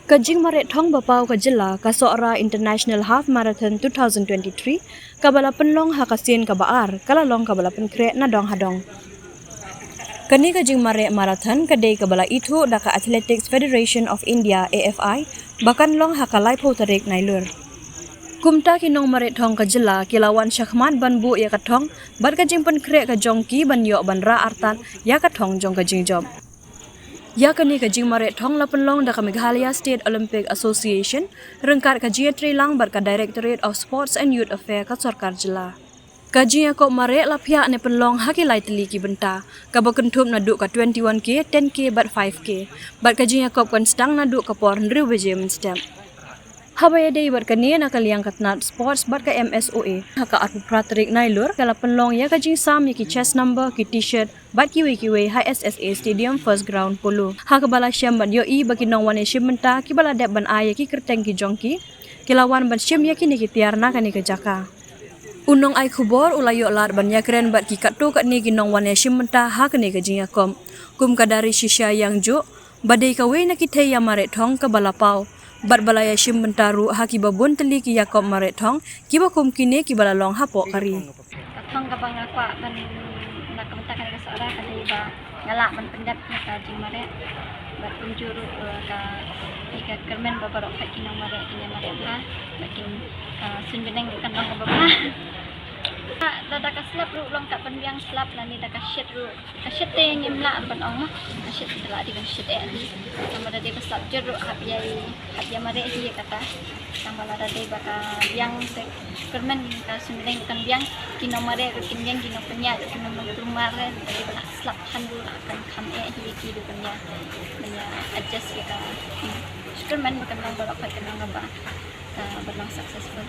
Kajing Maret Thong Bapau Kajila Kasora International Half Marathon 2023 Kabala Penlong Hakasin Kabaar Kalalong Kabala Penkre Nadong Hadong. Kani Kajing Maret Marathon Kadai Kabala Itu Daka Athletics Federation of India AFI Bakan Long Hakalai Potarik Nailur. Kumta kinong Maret Thong Kajila Kilawan Syahmat Banbu Ya Katong Bat Kajing Penkre Kajongki Ban Yok Ban Ra Artan Ya Katong Jong Kajing Job. Ya kani Kajing Maret Thong la penlong da Meghalaya State Olympic Association rengkat kajia trilang bar ka Directorate of Sports and Youth Affairs ka Sarkar Jila. Kajia ko Maret la pihak ne penlong hakilai teli ki benta ka bakentup na duk ka 21k 10k bat 5k bat kajia ko kan sedang na duk ka por ndri weje step. Habaya day bat kani na kaliang katnat sports bat ka MSOA haka at praterik nailur kala penlong ya kajing sam ya ki chest number ki t-shirt bat kiwe high SSA Stadium First Ground Polo. Haka bala syam bat yo i bagi nong wane syam menta ki bala dep ban aya ki kerteng ki jongki kilawan ban syam ya ki ni ki tiarna kani ke jaka. Unong ai khubor ulayo lat ban ya keren bat ki kattu kat ni ki nong wane syam menta ha kani ke jing yakom. Kum kadari shisha yang jo badai kawe na ki thei ya Maret Thong ka bala pau. Bat balaya syim bentaru haki babun teli ki Yakob Maret Thong ki bakum kini ki balalong hapo kari. Thong ka bang akwa ban nak kamentakan ka seorang ka iba ngalak ban pendap ka Kajing Maret bat punjur ka ika kermen babarok ka kinang Maret kinya Maret ha makin sunjeneng kan long ka bapa. Dada ka slap ru long ka penbiang slap nani da ka shit ru ka shit te nyimla ban ong ka shit tela di kan shit ali sama da de slap jer ru habya Maret hi kata sama da de baka biang se kermen ka sunjeneng kan biang kino Maret kin biang kino penya kino rumah re dari bala slap handu akan kam hi ki du penya adjust ya ka kermen bukan long barok ka kenang ba berlang successful.